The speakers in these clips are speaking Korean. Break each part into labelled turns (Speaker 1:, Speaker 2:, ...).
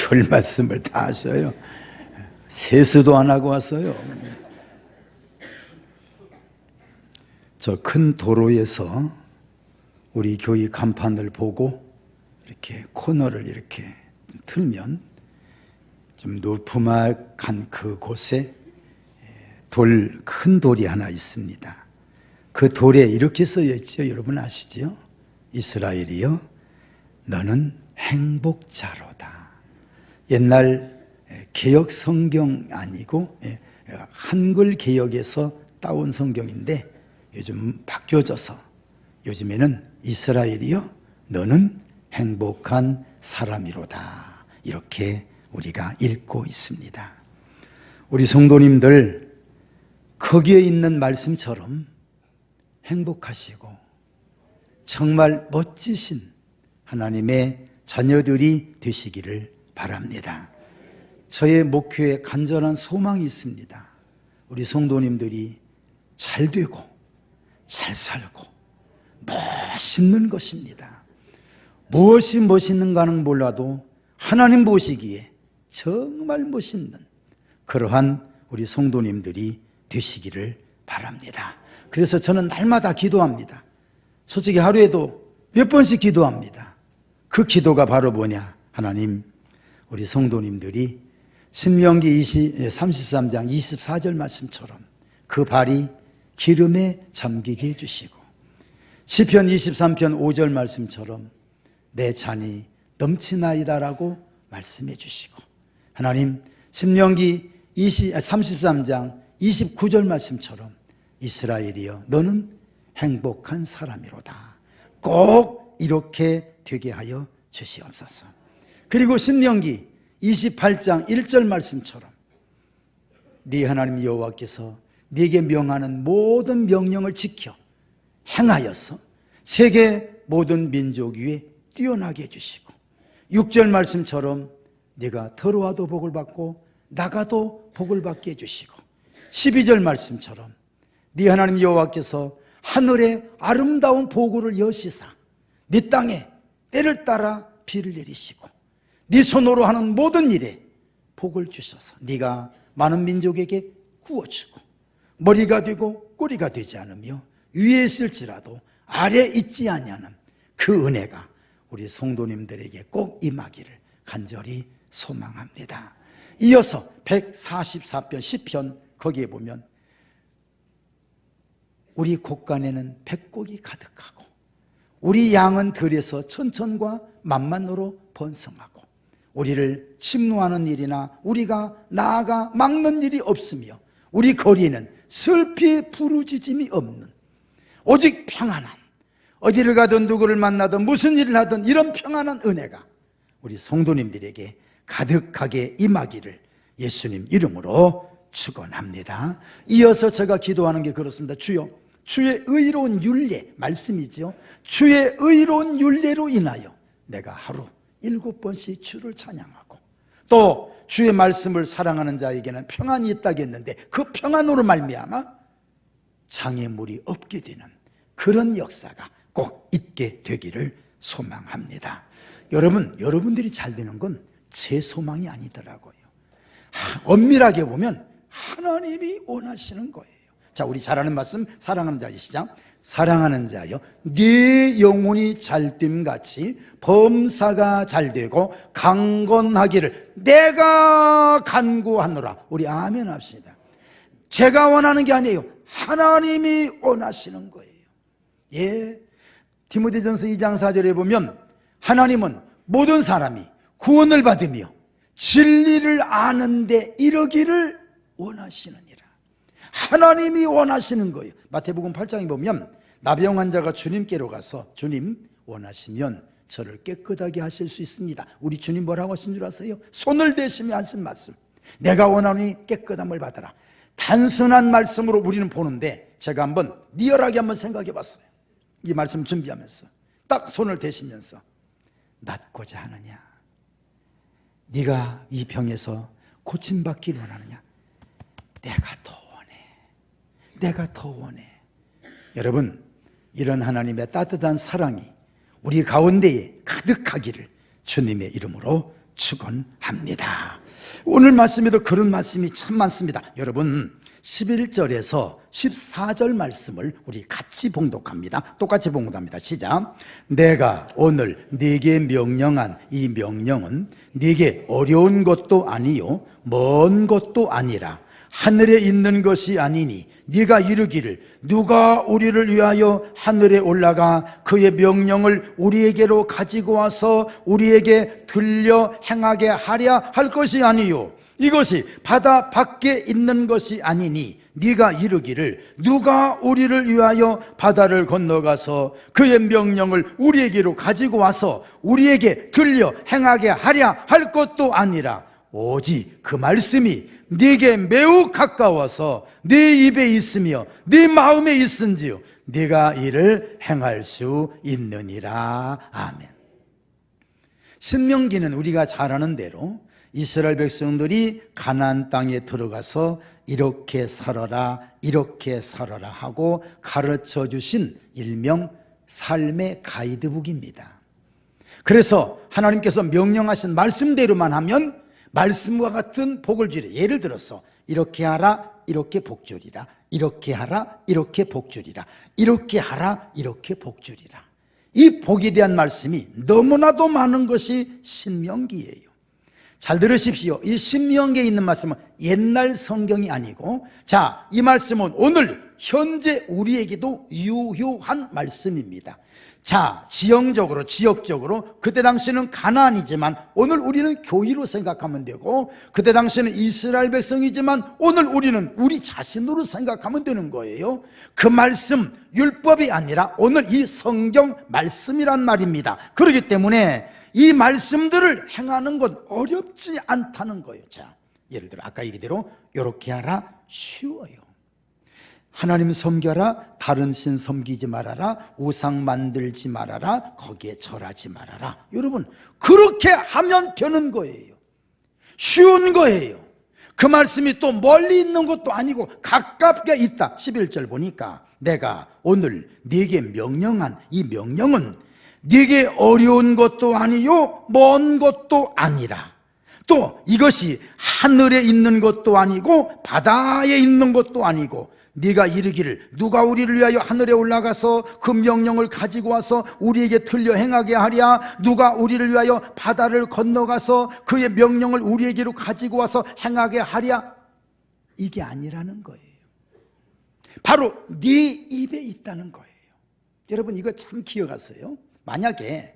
Speaker 1: 별 말씀을 다 하셔요. 세수도 안 하고 왔어요. 저 큰 도로에서 우리 교회 간판을 보고 이렇게 코너를 이렇게 틀면 좀 높음악한 그곳에 큰 돌이 하나 있습니다. 그 돌에 이렇게 써여 있죠. 여러분 아시죠? 이스라엘이여 너는 행복자로다. 옛날 개역 성경 아니고 한글 개역에서 따온 성경인데 요즘 바뀌어져서 요즘에는 이스라엘이여 너는 행복한 사람이로다. 이렇게 우리가 읽고 있습니다. 우리 성도님들 거기에 있는 말씀처럼 행복하시고 정말 멋지신 하나님의 자녀들이 되시기를 바랍니다. 저의 목표에 간절한 소망이 있습니다. 우리 성도님들이 잘 되고 잘 살고 멋있는 것입니다. 무엇이 멋있는가는 몰라도 하나님 보시기에 정말 멋있는 그러한 우리 성도님들이 되시기를 바랍니다. 그래서 저는 날마다 기도합니다. 솔직히 하루에도 몇 번씩 기도합니다. 그 기도가 바로 뭐냐? 하나님, 우리 성도님들이 신명기 33장 24절 말씀처럼 그 발이 기름에 잠기게 해주시고 시편 23편 5절 말씀처럼 내 잔이 넘치나이다라고 말씀해 주시고 하나님 신명기 33장 29절 말씀처럼 이스라엘이여 너는 행복한 사람이로다. 꼭 이렇게 되게 하여 주시옵소서. 그리고 신명기 28장 1절 말씀처럼 네 하나님 여호와께서 네게 명하는 모든 명령을 지켜 행하여서 세계 모든 민족 위에 뛰어나게 해주시고 6절 말씀처럼 네가 들어와도 복을 받고 나가도 복을 받게 해주시고 12절 말씀처럼 네 하나님 여호와께서 하늘에 아름다운 보고를 여시사 네 땅에 때를 따라 비를 내리시고 네 손으로 하는 모든 일에 복을 주셔서 네가 많은 민족에게 구워주고 머리가 되고 꼬리가 되지 않으며 위에 있을지라도 아래 있지 아니하는 그 은혜가 우리 성도님들에게 꼭 임하기를 간절히 소망합니다. 이어서 144편 시편 거기에 보면 우리 곳간에는 백곡이 가득하고 우리 양은 들에서 천천과 만만으로 번성하고 우리를 침노하는 일이나 우리가 나아가 막는 일이 없으며 우리 거리에는 슬피 부르짖음이 없는 오직 평안한 어디를 가든 누구를 만나든 무슨 일을 하든 이런 평안한 은혜가 우리 성도님들에게 가득하게 임하기를 예수님 이름으로 축원합니다. 이어서 제가 기도하는 게 그렇습니다. 주여 주의 의로운 율례 말씀이죠. 주의 의로운 율례로 인하여 내가 하루 7번씩 주를 찬양하고 또 주의 말씀을 사랑하는 자에게는 평안이 있다겠는데 그 평안으로 말미암아 장애물이 없게 되는 그런 역사가 꼭 있게 되기를 소망합니다. 여러분들이 잘 되는 건 제 소망이 아니더라고요. 엄밀하게 보면 하나님이 원하시는 거예요. 자, 우리 잘 아는 말씀 사랑하는 자의 시작. 사랑하는 자여 네 영혼이 잘됨같이 범사가 잘되고 강건하기를 내가 간구하노라. 우리 아멘 합시다. 제가 원하는 게 아니에요. 하나님이 원하시는 거예요. 예, 디모데전서 2장 4절에 보면 하나님은 모든 사람이 구원을 받으며 진리를 아는 데 이르기를 원하시느니라. 하나님이 원하시는 거예요. 마태복음 8장에 보면 나병 환자가 주님께로 가서 주님 원하시면 저를 깨끗하게 하실 수 있습니다. 우리 주님 뭐라고 하신 줄 아세요? 손을 대시며 하신 말씀. 내가 원하니 깨끗함을 받아라. 단순한 말씀으로 우리는 보는데 제가 한번 리얼하게 한번 생각해 봤어요. 이 말씀 준비하면서 딱 손을 대시면서 낫고자 하느냐? 네가 이 병에서 고침받기를 원하느냐? 내가 더 원해. 내가 더 원해. 여러분, 이런 하나님의 따뜻한 사랑이 우리 가운데에 가득하기를 주님의 이름으로 축원합니다. 오늘 말씀에도 그런 말씀이 참 많습니다. 여러분 11절에서 14절 말씀을 우리 같이 봉독합니다. 똑같이 봉독합니다. 시작. 내가 오늘 네게 명령한 이 명령은 네게 어려운 것도 아니요 먼 것도 아니라 하늘에 있는 것이 아니니 네가 이르기를 누가 우리를 위하여 하늘에 올라가 그의 명령을 우리에게로 가지고 와서 우리에게 들려 행하게 하랴 할 것이 아니요 이것이 바다 밖에 있는 것이 아니니 네가 이르기를 누가 우리를 위하여 바다를 건너가서 그의 명령을 우리에게로 가지고 와서 우리에게 들려 행하게 하랴 할 것도 아니라 오직 그 말씀이 네게 매우 가까워서 네 입에 있으며 네 마음에 있은지요 네가 이를 행할 수 있느니라. 아멘. 신명기는 우리가 잘 아는 대로 이스라엘 백성들이 가나안 땅에 들어가서 이렇게 살아라 이렇게 살아라 하고 가르쳐 주신 일명 삶의 가이드북입니다. 그래서 하나님께서 명령하신 말씀대로만 하면 말씀과 같은 복을 주리라. 예를 들어서 이렇게 하라 이렇게 복 주리라, 이렇게 하라 이렇게 복 주리라, 이렇게 하라 이렇게 복 주리라. 이 복에 대한 말씀이 너무나도 많은 것이 신명기예요. 잘 들으십시오. 이 신명기에 있는 말씀은 옛날 성경이 아니고, 자, 이 말씀은 오늘 현재 우리에게도 유효한 말씀입니다. 자, 지역적으로 그때 당시는 가나안이지만 오늘 우리는 교회로 생각하면 되고, 그때 당시는 이스라엘 백성이지만 오늘 우리는 우리 자신으로 생각하면 되는 거예요. 그 말씀, 율법이 아니라 오늘 이 성경 말씀이란 말입니다. 그렇기 때문에 이 말씀들을 행하는 건 어렵지 않다는 거예요. 자, 예를 들어 아까 얘기대로 이렇게 하라 쉬워요. 하나님 섬겨라, 다른 신 섬기지 말아라, 우상 만들지 말아라, 거기에 절하지 말아라. 여러분 그렇게 하면 되는 거예요. 쉬운 거예요. 그 말씀이 또 멀리 있는 것도 아니고 가깝게 있다. 11절 보니까 내가 오늘 네게 명령한 이 명령은 네게 어려운 것도 아니요 먼 것도 아니라 또 이것이 하늘에 있는 것도 아니고 바다에 있는 것도 아니고 네가 이르기를 누가 우리를 위하여 하늘에 올라가서 그 명령을 가지고 와서 우리에게 들려 행하게 하랴, 누가 우리를 위하여 바다를 건너가서 그의 명령을 우리에게로 가지고 와서 행하게 하랴, 이게 아니라는 거예요. 바로 네 입에 있다는 거예요. 여러분 이거 참 기억하세요. 만약에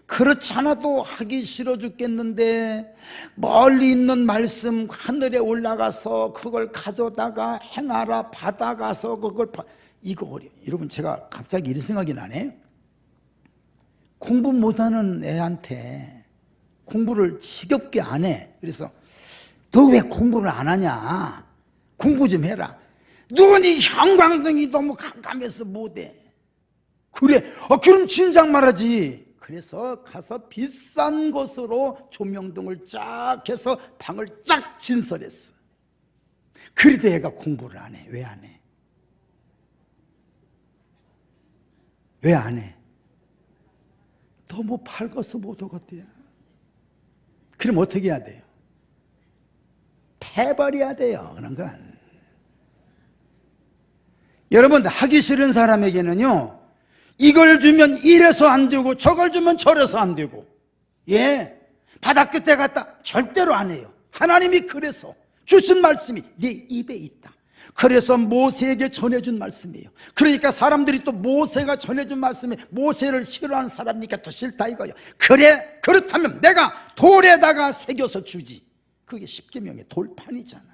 Speaker 1: 그렇지 않아도 하기 싫어 죽겠는데 멀리 있는 말씀 하늘에 올라가서 그걸 가져다가 행하라, 받아가서 그걸 이거 어려워. 여러분 제가 갑자기 이런 생각이 나네. 공부 못하는 애한테 공부를 지겹게 안 해. 그래서 너 왜 공부를 안 하냐, 공부 좀 해라. 눈이 형광등이 너무 깜깜해서 못해. 그래, 그럼 진작 말하지. 그래서 가서 비싼 곳으로 조명등을 쫙 해서 방을 쫙 진설했어. 그래도 애가 공부를 안 해. 왜 안 해? 왜 안 해? 너무 밝아서 못 오겠대요. 그럼 어떻게 해야 돼요? 패버려야 돼요. 그런 건. 여러분 하기 싫은 사람에게는요, 이걸 주면 이래서 안 되고 저걸 주면 저래서 안 되고, 예, 바다 끝에 갔다 절대로 안 해요. 하나님이 그래서 주신 말씀이 네 입에 있다. 그래서 모세에게 전해준 말씀이에요. 그러니까 사람들이 또 모세가 전해준 말씀에 모세를 싫어하는 사람이니까 더 싫다 이거예요. 그래, 그렇다면 내가 돌에다가 새겨서 주지. 그게 십계명의 돌판이잖아요.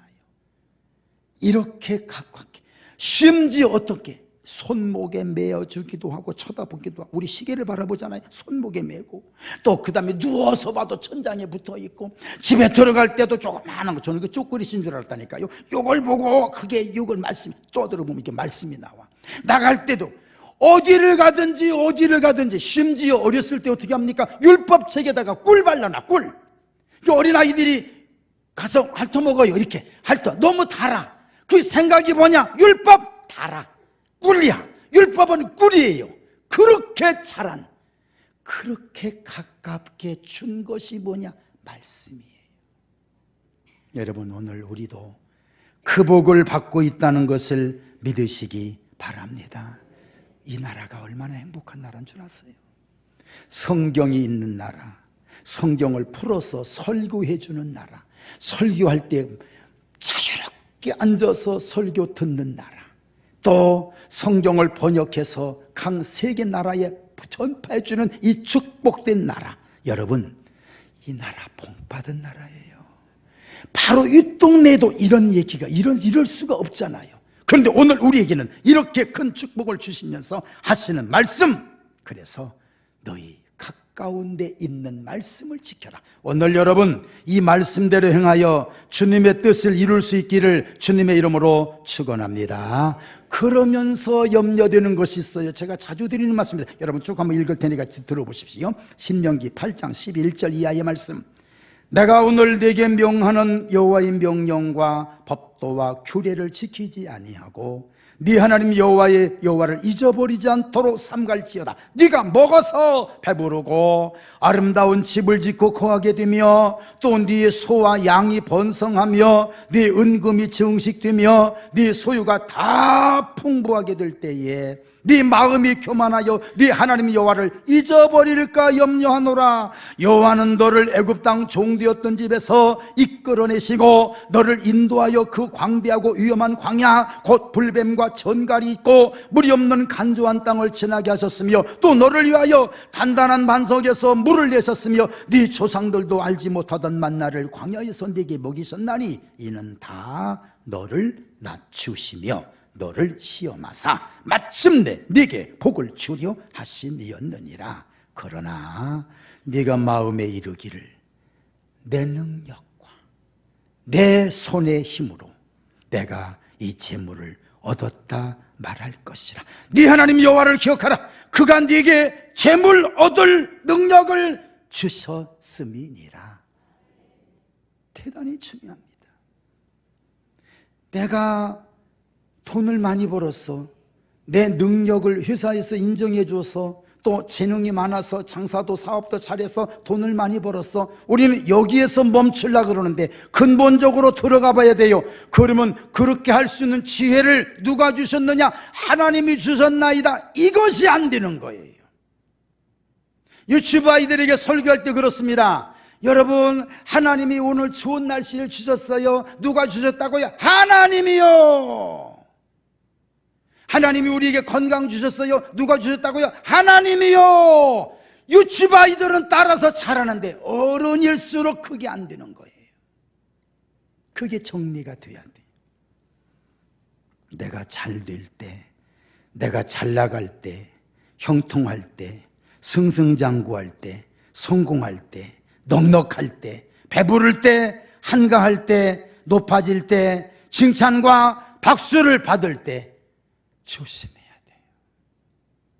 Speaker 1: 이렇게 가깝게, 심지어 어떻게 손목에 매어주기도 하고 쳐다보기도 하고, 우리 시계를 바라보잖아요. 손목에 매고, 또 그 다음에 누워서 봐도 천장에 붙어있고, 집에 들어갈 때도 조그마한 거, 저는 그 쪼그리신 줄 알았다니까요. 요걸 보고 그게 이걸 말씀이 떠들어보면 이게 말씀이 나와. 나갈 때도 어디를 가든지 심지어 어렸을 때 어떻게 합니까? 율법책에다가 꿀 발라놔. 꿀. 어린아이들이 가서 핥아먹어요. 이렇게 핥아. 너무 달아. 그 생각이 뭐냐? 율법 달아. 꿀이야. 율법은 꿀이에요. 그렇게 자란, 그렇게 가깝게 준 것이 뭐냐? 말씀이에요. 여러분, 오늘 우리도 그 복을 받고 있다는 것을 믿으시기 바랍니다. 이 나라가 얼마나 행복한 나라인 줄 아세요? 성경이 있는 나라, 성경을 풀어서 설교해 주는 나라, 설교할 때 자유롭게 앉아서 설교 듣는 나라, 또 성경을 번역해서 각 세계 나라에 전파해 주는 이 축복된 나라. 여러분, 이 나라 복받은 나라예요. 바로 이 동네에도 이런 얘기가 이럴 수가 없잖아요. 그런데 오늘 우리에게는 이렇게 큰 축복을 주시면서 하시는 말씀, 그래서 너희 가까운 데 있는 말씀을 지켜라. 오늘 여러분, 이 말씀대로 행하여 주님의 뜻을 이룰 수 있기를 주님의 이름으로 축원합니다. 그러면서 염려되는 것이 있어요. 제가 자주 드리는 말씀입니다. 여러분 쭉 한번 읽을 테니까 들어보십시오. 신명기 8장 11절 이하의 말씀. 내가 오늘 네게 명하는 여호와의 명령과 법도와 규례를 지키지 아니하고 네 하나님 여호와를 잊어버리지 않도록 삼갈지어다. 네가 먹어서 배부르고 아름다운 집을 짓고 거하게 되며 또 네 소와 양이 번성하며 네 은금이 증식되며 네 소유가 다 풍부하게 될 때에 네 마음이 교만하여 네 하나님 여호와를 잊어버릴까 염려하노라. 여호와는 너를 애굽 땅 종되었던 집에서 이끌어내시고 너를 인도하여 그 광대하고 위험한 광야 곧 불뱀과 전갈이 있고 물이 없는 간조한 땅을 지나게 하셨으며 또 너를 위하여 단단한 반석에서 물을 내셨으며 네 조상들도 알지 못하던 만나를 광야에서 네게 먹이셨나니 이는 다 너를 낮추시며 너를 시험하사 마침내 네게 복을 주려 하심이었느니라. 그러나 네가 마음에 이르기를 내 능력과 내 손의 힘으로 내가 이 재물을 얻었다 말할 것이라. 네 하나님 여호와를 기억하라. 그가 네게 재물 얻을 능력을 주셨음이니라. 대단히 중요합니다. 내가 돈을 많이 벌었어, 내 능력을 회사에서 인정해 줘서 또 재능이 많아서 장사도 사업도 잘해서 돈을 많이 벌었어. 우리는 여기에서 멈추려고 그러는데 근본적으로 들어가 봐야 돼요. 그러면 그렇게 할 수 있는 지혜를 누가 주셨느냐? 하나님이 주셨나이다. 이것이 안 되는 거예요. 유치부 아이들에게 설교할 때 그렇습니다. 여러분, 하나님이 오늘 좋은 날씨를 주셨어요. 누가 주셨다고요? 하나님이요. 하나님이 우리에게 건강 주셨어요. 누가 주셨다고요? 하나님이요. 유치부 아이들은 따라서 잘하는데 어른일수록 그게 안 되는 거예요. 그게 정리가 돼야 돼. 내가 잘 될 때, 내가 잘 나갈 때, 형통할 때, 승승장구할 때, 성공할 때, 넉넉할 때, 배부를 때, 한가할 때, 높아질 때, 칭찬과 박수를 받을 때 조심해야 돼요.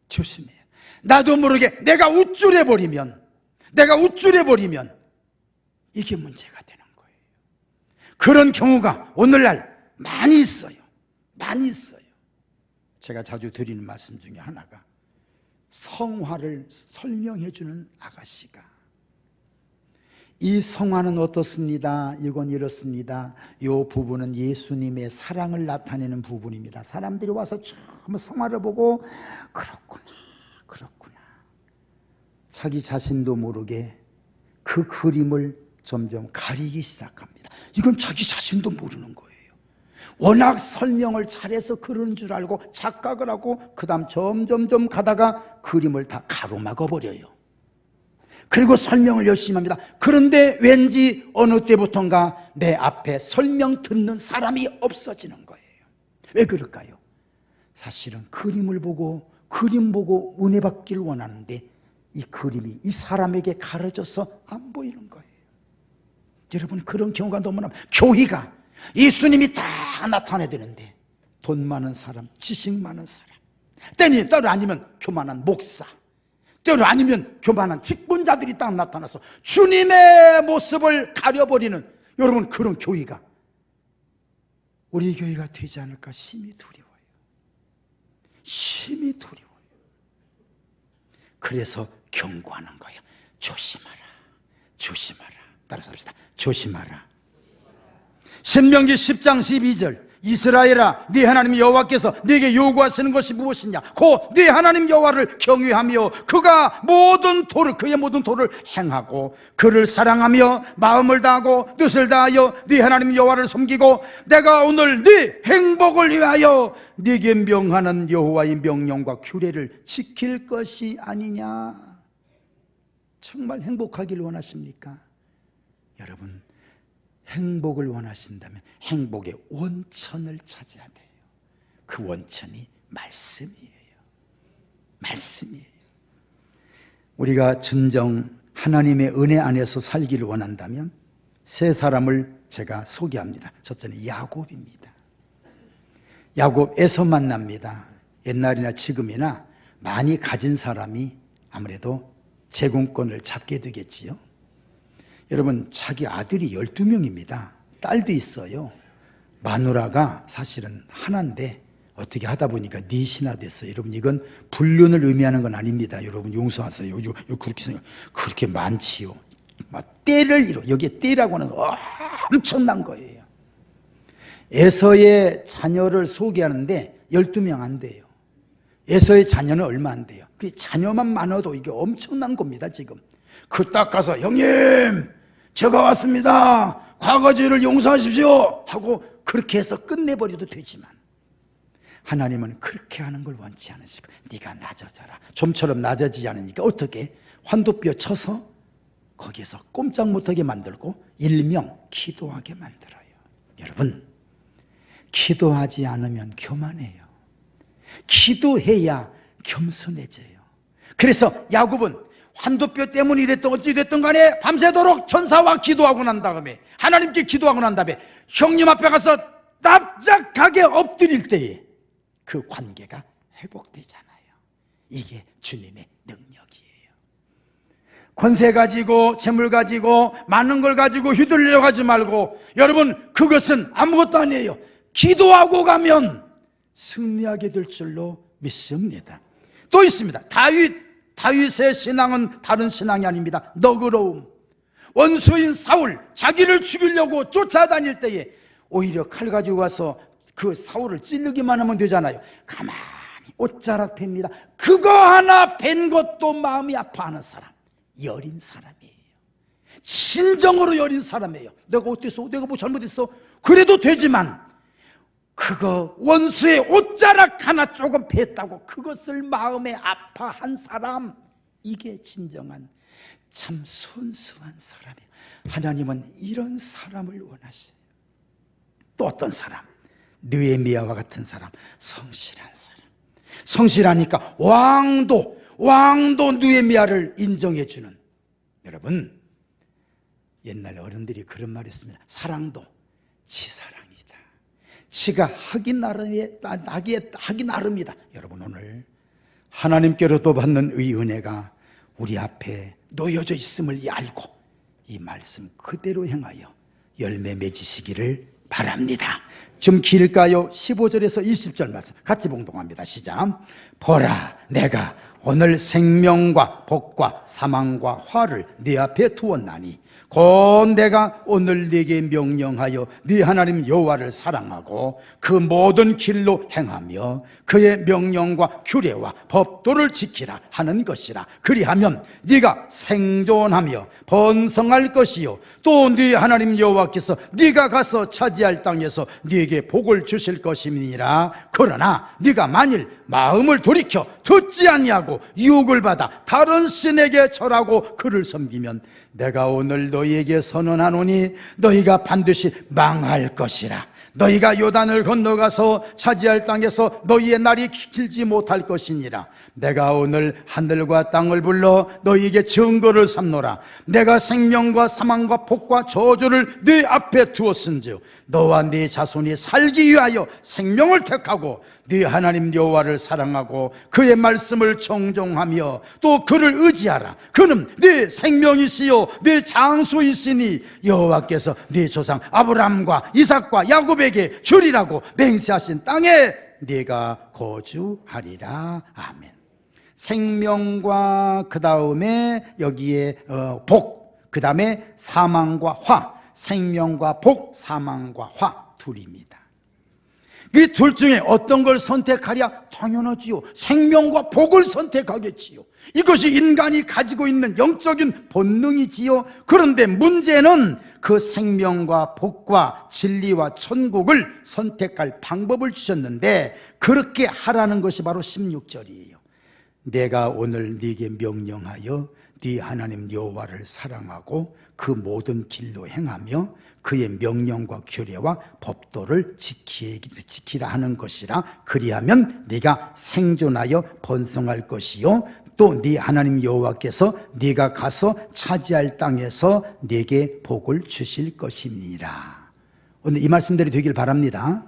Speaker 1: 조심해야 돼요. 나도 모르게 내가 우쭐해버리면 이게 문제가 되는 거예요. 그런 경우가 오늘날 많이 있어요. 많이 있어요. 제가 자주 드리는 말씀 중에 하나가 성화를 설명해 주는 아가씨가, 이 성화는 어떻습니다? 이건 이렇습니다. 이 부분은 예수님의 사랑을 나타내는 부분입니다. 사람들이 와서 처음 성화를 보고 그렇구나 자기 자신도 모르게 그 그림을 점점 가리기 시작합니다. 이건 자기 자신도 모르는 거예요. 워낙 설명을 잘해서 그러는 줄 알고 착각을 하고 그 다음 점점 가다가 그림을 다 가로막아 버려요. 그리고 설명을 열심히 합니다. 그런데 왠지 어느 때부턴가 내 앞에 설명 듣는 사람이 없어지는 거예요. 왜 그럴까요? 사실은 그림 보고 은혜 받기를 원하는데 이 그림이 이 사람에게 가려져서 안 보이는 거예요. 여러분, 그런 경우가 너무나 많아요. 교회가 예수님이 다 나타내야 되는데 돈 많은 사람, 지식 많은 사람, 때로 아니면 교만한 목사, 때로 아니면 교만한 직분자들이 딱 나타나서 주님의 모습을 가려버리는, 여러분, 그런 교회가 우리 교회가 되지 않을까 심히 두려워요. 심히 두려워요. 그래서 경고하는 거예요. 조심하라. 따라서 합시다. 조심하라. 신명기 10장 12절 이스라엘아, 네 하나님 여호와께서 네게 요구하시는 것이 무엇이냐? 곧 네 하나님 여호와를 경외하며 그가 그의 모든 도를 행하고 그를 사랑하며 마음을 다하고 뜻을 다하여 네 하나님 여호와를 섬기고 내가 오늘 네 행복을 위하여 네게 명하는 여호와의 명령과 규례를 지킬 것이 아니냐? 정말 행복하기를 원하십니까? 여러분, 행복을 원하신다면 행복의 원천을 찾아야 돼요. 그 원천이 말씀이에요. 말씀이에요. 우리가 진정 하나님의 은혜 안에서 살기를 원한다면 세 사람을 제가 소개합니다. 첫째는 야곱입니다. 야곱 에서 만납니다. 옛날이나 지금이나 많이 가진 사람이 아무래도 제공권을 잡게 되겠지요. 여러분, 자기 아들이 12명입니다. 딸도 있어요. 마누라가 사실은 하나인데 어떻게 하다 보니까 넷이나 됐어요. 여러분, 이건 불륜을 의미하는 건 아닙니다. 여러분, 용서하세요. 그렇게 많지요. 막 떼를 이뤄. 여기에 떼라고 하는 엄청난 거예요. 에서의 자녀를 소개하는데 12명 안 돼요. 에서의 자녀는 얼마 안 돼요. 그 자녀만 많아도 이게 엄청난 겁니다. 지금 그 딱 가서 형님 제가 왔습니다. 과거 죄를 용서하십시오 하고 그렇게 해서 끝내버려도 되지만 하나님은 그렇게 하는 걸 원치 않으시고 네가 낮아져라. 좀처럼 낮아지지 않으니까 어떻게? 환도뼈 쳐서 거기에서 꼼짝 못하게 만들고 일명 기도하게 만들어요. 여러분, 기도하지 않으면 교만해요. 기도해야 겸손해져요. 그래서 야곱은 환도뼈 때문이 됐든 어찌 됐든 간에 밤새도록 천사와 기도하고 난 다음에 하나님께 기도하고 난 다음에 형님 앞에 가서 납작하게 엎드릴 때에 그 관계가 회복되잖아요. 이게 주님의 능력이에요. 권세 가지고 재물 가지고 많은 걸 가지고 휘둘려 가지 말고 여러분, 그것은 아무것도 아니에요. 기도하고 가면 승리하게 될 줄로 믿습니다. 또 있습니다. 다윗의 신앙은 다른 신앙이 아닙니다. 너그러움. 원수인 사울, 자기를 죽이려고 쫓아다닐 때에 오히려 칼 가지고 와서 그 사울을 찌르기만 하면 되잖아요. 가만히 옷자락 팹니다. 그거 하나 팬 것도 마음이 아파하는 사람, 여린 사람이에요. 진정으로 여린 사람이에요. 내가 어땠어? 내가 뭐 잘못했어? 그래도 되지만 그거 원수의 옷자락 하나 조금 뺐다고 그것을 마음에 아파한 사람, 이게 진정한 참 순수한 사람이에요. 하나님은 이런 사람을 원하셔요. 또 어떤 사람? 느헤미야와 같은 사람, 성실한 사람. 성실하니까 왕도 느헤미야를 인정해주는. 여러분, 옛날 어른들이 그런 말 했습니다. 사랑도 치사랑이다. 치가 하기 나름이다. 여러분, 오늘 하나님께로도 받는 의 은혜가 우리 앞에 놓여져 있음을 알고 이 말씀 그대로 행하여 열매 맺으시기를 바랍니다. 좀 길까요? 15절에서 20절 말씀 같이 봉독합니다. 시작. 보라, 내가 오늘 생명과 복과 사망과 화를 네 앞에 두었나니 곧 내가 오늘 네게 명령하여 네 하나님 여호와를 사랑하고 그 모든 길로 행하며 그의 명령과 규례와 법도를 지키라 하는 것이라. 그리하면 네가 생존하며 번성할 것이요 또 네 하나님 여호와께서 네가 가서 차지할 땅에서 네게 복을 주실 것임이니라. 그러나 네가 만일 마음을 돌이켜 듣지 아니하고 유혹을 받아 다른 신에게 절하고 그를 섬기면 내가 오늘 너희에게 선언하노니 너희가 반드시 망할 것이라. 너희가 요단을 건너가서 차지할 땅에서 너희의 날이 길지 못할 것이니라. 내가 오늘 하늘과 땅을 불러 너희에게 증거를 삼노라. 내가 생명과 사망과 복과 저주를 네 앞에 두었은즉 너와 네 자손이 살기 위하여 생명을 택하고 네 하나님 여호와를 사랑하고 그의 말씀을 청종하며 또 그를 의지하라. 그는 네 생명이시요 네 장수이시니 여호와께서 네 조상 아브라함과 이삭과 야곱에게 주리라고 맹세하신 땅에 네가 거주하리라. 아멘. 생명과 그 다음에 여기에 복, 그 다음에 사망과 화, 생명과 복, 사망과 화 둘입니다. 이 둘 중에 어떤 걸 선택하랴? 당연하지요. 생명과 복을 선택하겠지요. 이것이 인간이 가지고 있는 영적인 본능이지요. 그런데 문제는 그 생명과 복과 진리와 천국을 선택할 방법을 주셨는데, 그렇게 하라는 것이 바로 16절이에요. 내가 오늘 네게 명령하여 네 하나님 여호와를 사랑하고 그 모든 길로 행하며 그의 명령과 규례와 법도를 지키라 하는 것이라. 그리하면 네가 생존하여 번성할 것이요 또 네 하나님 여호와께서 네가 가서 차지할 땅에서 네게 복을 주실 것이니라. 오늘 이 말씀대로 되길 바랍니다.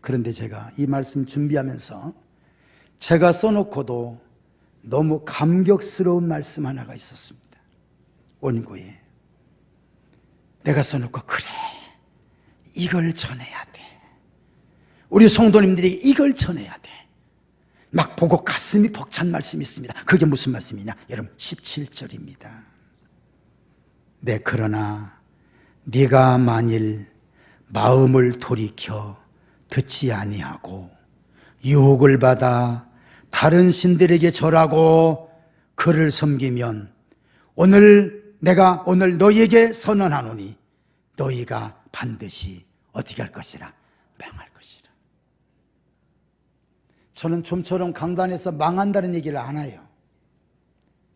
Speaker 1: 그런데 제가 이 말씀 준비하면서 제가 써놓고도 너무 감격스러운 말씀 하나가 있었습니다. 원고에 내가 써놓고, 그래, 이걸 전해야 돼, 우리 성도님들이 이걸 전해야 돼, 막 보고 가슴이 벅찬 말씀이 있습니다. 그게 무슨 말씀이냐? 여러분 17절입니다. 네, 그러나 네가 만일 마음을 돌이켜 듣지 아니하고 유혹을 받아 다른 신들에게 절하고 그를 섬기면 내가 오늘 너희에게 선언하노니 너희가 반드시 어떻게 할 것이라? 망할 것이라. 저는 좀처럼 강단에서 망한다는 얘기를 안 해요.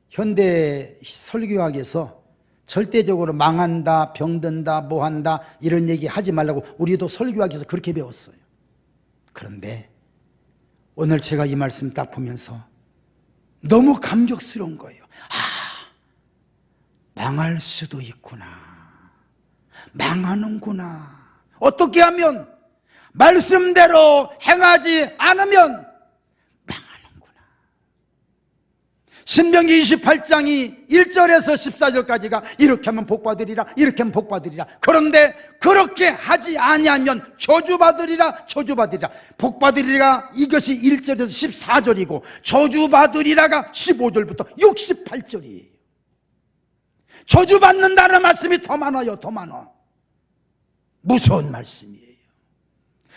Speaker 1: 현대 설교학에서 절대적으로 망한다, 병든다, 뭐한다 이런 얘기 하지 말라고 우리도 설교학에서 그렇게 배웠어요. 그런데 오늘 제가 이 말씀 딱 보면서 너무 감격스러운 거예요. 망할 수도 있구나, 망하는구나. 어떻게 하면? 말씀대로 행하지 않으면 망하는구나. 신명기 28장이 1절에서 14절까지가 이렇게 하면 복받으리라, 이렇게 하면 복받으리라. 그런데 그렇게 하지 아니하면 저주받으리라, 저주받으리라. 복받으리라 이것이 1절에서 14절이고 저주받으리라가 15절부터 68절이에요. 저주받는다는 말씀이 더 많아요. 더 많아. 무서운 말씀이에요.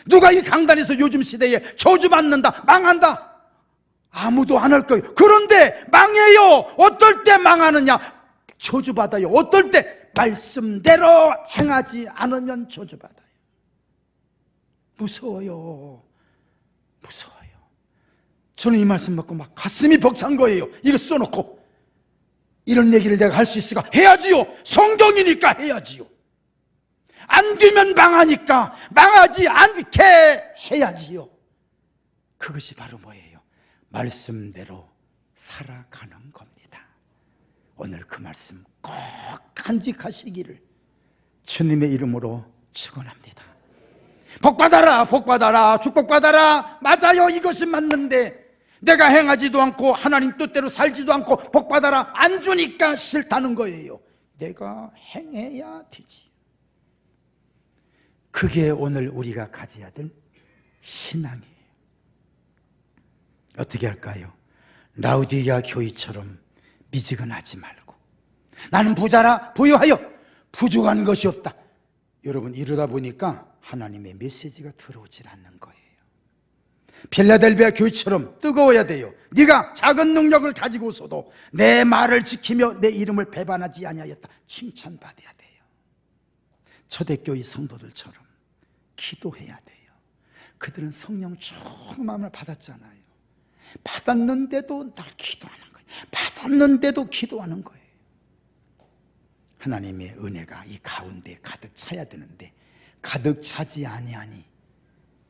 Speaker 1: 누가 이 강단에서 요즘 시대에 저주받는다, 망한다, 아무도 안 할 거예요. 그런데 망해요. 어떨 때 망하느냐? 저주받아요. 어떨 때? 말씀대로 행하지 않으면 저주받아요. 무서워요. 무서워요. 저는 이 말씀 받고 막 가슴이 벅찬 거예요. 이거 써놓고 이런 얘기를 내가 할 수 있을까? 해야지요. 성경이니까 해야지요. 안 되면 망하니까 망하지 않게 해야지요. 그것이 바로 뭐예요? 말씀대로 살아가는 겁니다. 오늘 그 말씀 꼭 간직하시기를 주님의 이름으로 축원합니다. 복받아라, 복받아라, 축복받아라. 맞아요. 이것이 맞는데 내가 행하지도 않고 하나님 뜻대로 살지도 않고 복받아라 안 주니까 싫다는 거예요. 내가 행해야 되지. 그게 오늘 우리가 가져야 될 신앙이에요. 어떻게 할까요? 라우디게아 교회처럼 미지근하지 말고 나는 부자라 부유하여 부족한 것이 없다. 여러분, 이러다 보니까 하나님의 메시지가 들어오질 않는 거예요. 필라델비아 교회처럼 뜨거워야 돼요. 네가 작은 능력을 가지고서도 내 말을 지키며 내 이름을 배반하지 아니하였다. 칭찬받아야 돼요. 초대교회 성도들처럼 기도해야 돼요. 그들은 성령 충만을 받았잖아요. 받았는데도 날 기도하는 거예요. 받았는데도 기도하는 거예요. 하나님의 은혜가 이 가운데 가득 차야 되는데 가득 차지 아니하니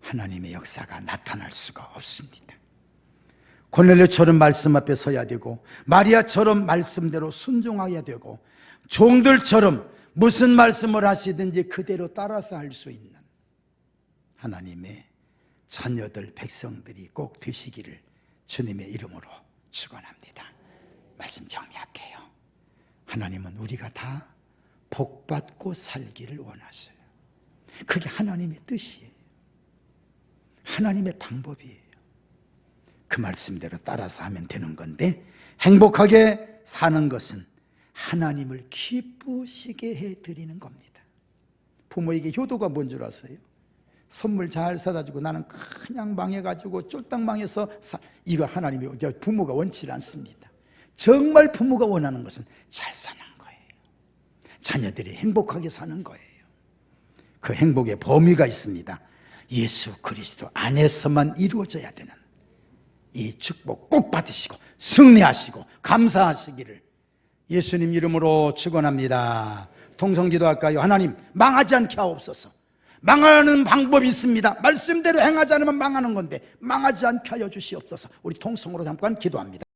Speaker 1: 하나님의 역사가 나타날 수가 없습니다. 고넬료처럼 말씀 앞에 서야 되고 마리아처럼 말씀대로 순종해야 되고 종들처럼 무슨 말씀을 하시든지 그대로 따라서 할 수 있는 하나님의 자녀들, 백성들이 꼭 되시기를 주님의 이름으로 축원합니다. 말씀 정리할게요. 하나님은 우리가 다 복받고 살기를 원하셔요. 그게 하나님의 뜻이에요. 하나님의 방법이에요. 그 말씀대로 따라서 하면 되는 건데 행복하게 사는 것은 하나님을 기쁘시게 해드리는 겁니다. 부모에게 효도가 뭔 줄 아세요? 선물 잘 사다 주고 나는 그냥 망해가지고 쫄딱 망해서 이거 하나님이 부모가 원치 않습니다. 정말 부모가 원하는 것은 잘 사는 거예요. 자녀들이 행복하게 사는 거예요. 그 행복의 범위가 있습니다. 예수 그리스도 안에서만 이루어져야 되는 이 축복 꼭 받으시고 승리하시고 감사하시기를 예수님 이름으로 축원합니다. 통성기도할까요? 하나님, 망하지 않게 하옵소서. 망하는 방법이 있습니다. 말씀대로 행하지 않으면 망하는 건데 망하지 않게 하여 주시옵소서. 우리 통성으로 잠깐 기도합니다.